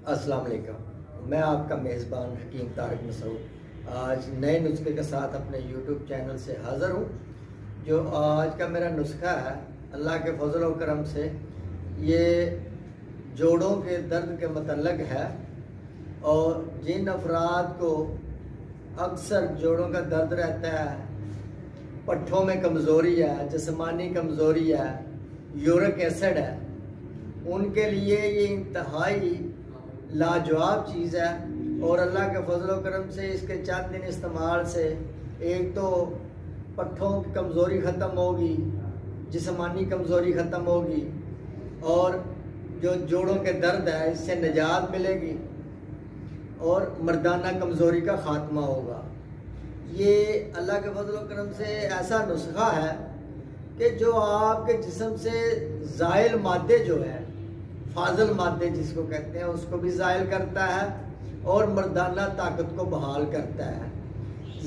अस्सलाम वालेकुम। मैं आपका मेज़बान हकीम तारिक मसूद आज नए नुस्खे के साथ अपने यूट्यूब चैनल से हाज़िर हूँ। जो आज का मेरा नुस्खा है, अल्लाह के फजल और करम से ये जोड़ों के दर्द के मतलब है। और जिन अफराद को अक्सर जोड़ों का दर्द रहता है, पट्ठों में कमज़ोरी है, जिस्मानी कमज़ोरी है, यूरिक एसिड है, उनके लिए ये इंतहाई लाजवाब चीज़ है। और अल्लाह के फजल करम से इसके चंद दिन इस्तेमाल से एक तो पट्ठों की कमज़ोरी ख़त्म होगी, जिस्मानी कमज़ोरी ख़त्म होगी और जो जोड़ों के दर्द है इससे निजात मिलेगी और मर्दाना कमज़ोरी का ख़ात्मा होगा। ये अल्लाह के फजल करम से ऐसा नुस्खा है कि जो आपके जिस्म से ज़ाइल मादे जो है, फाजल मादे जिसको कहते हैं, उसको भी ज़ाइल करता है और मर्दाना ताकत को बहाल करता है।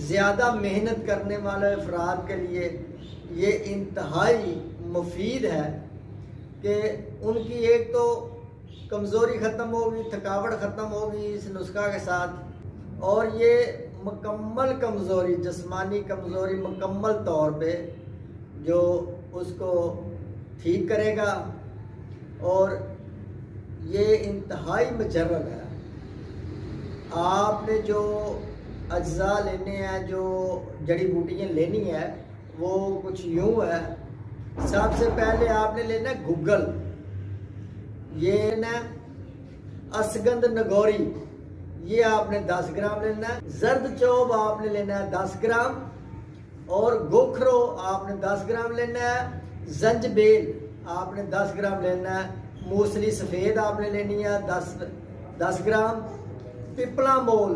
ज़्यादा मेहनत करने वाले अफराद के लिए ये इंतहाई मुफीद है कि उनकी एक तो कमज़ोरी ख़त्म होगी, थकावट ख़त्म होगी इस नुस्खा के साथ, और ये मुकम्मल कमज़ोरी, जिस्मानी कमज़ोरी मुकम्मल तौर पे जो उसको ठीक करेगा। और ये इंतहाई मुजर्रब है। आपने जो अज्जा लेने हैं, जो जड़ी बूटियाँ लेनी है, वो कुछ यूँ है। सबसे पहले आपने लेना है गुग्गल, ये लेना असगंध नगौरी, ये आपने 10 ग्राम लेना है। जर्द चौब आपने लेना है 10 ग्राम और गोखरो आपने 10 ग्राम लेना है। जंजबेल आपने 10 ग्राम लेना है। मूसली सफ़ेद आपने लेनी है 10 ग्राम। पिपला मोल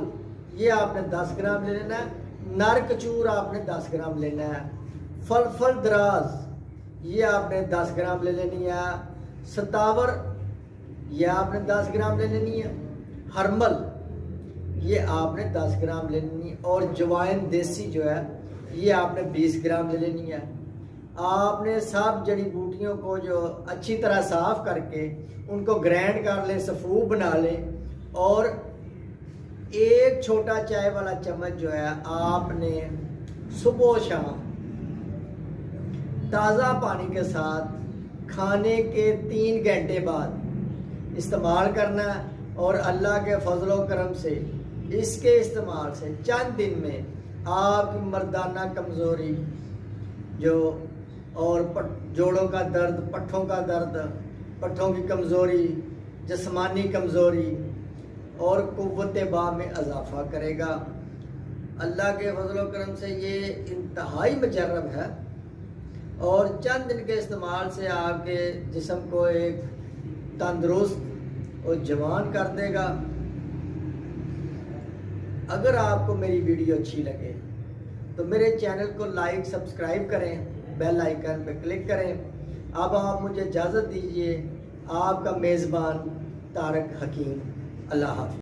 ये आपने 10 ग्राम ले लेना है। नर कचूर आपने 10 ग्राम लेना है। फल दराज ये आपने 10 ग्राम ले लेनी है। सतावर ये आपने 10 ग्राम ले लेनी है। हरमल ये आपने 10 ग्राम ले लेनी है। और जवाइन देसी जो है ये आपने 20 ग्राम ले लेनी है। आपने सब जड़ी बूटियों को जो अच्छी तरह साफ करके उनको ग्राइंड कर लें, सफ़ूफ बना लें। और एक छोटा चाय वाला चम्मच जो है आपने सुबह शाम ताज़ा पानी के साथ खाने के 3 घंटे बाद इस्तेमाल करना है। और अल्लाह के फजल व करम से इसके इस्तेमाल से चंद दिन में आपकी मर्दाना कमज़ोरी जो और जोड़ों का दर्द, पट्ठों का दर्द, पट्ठों की कमज़ोरी, जिस्मानी कमज़ोरी और क़ुव्वत बा में इजाफ़ा करेगा। अल्लाह के फजल व करम से ये इंतहाई मुजर्रब है और चंद दिन के इस्तेमाल से आपके जिस्म को एक तंदुरुस्त और जवान कर देगा। अगर आपको मेरी वीडियो अच्छी लगे तो मेरे चैनल को लाइक, सब्सक्राइब करें, बेल आइकन पर क्लिक करें। अब आप मुझे इजाज़त दीजिए। आपका मेज़बान तारिक हकीम। अल्लाह हाफ़िज़।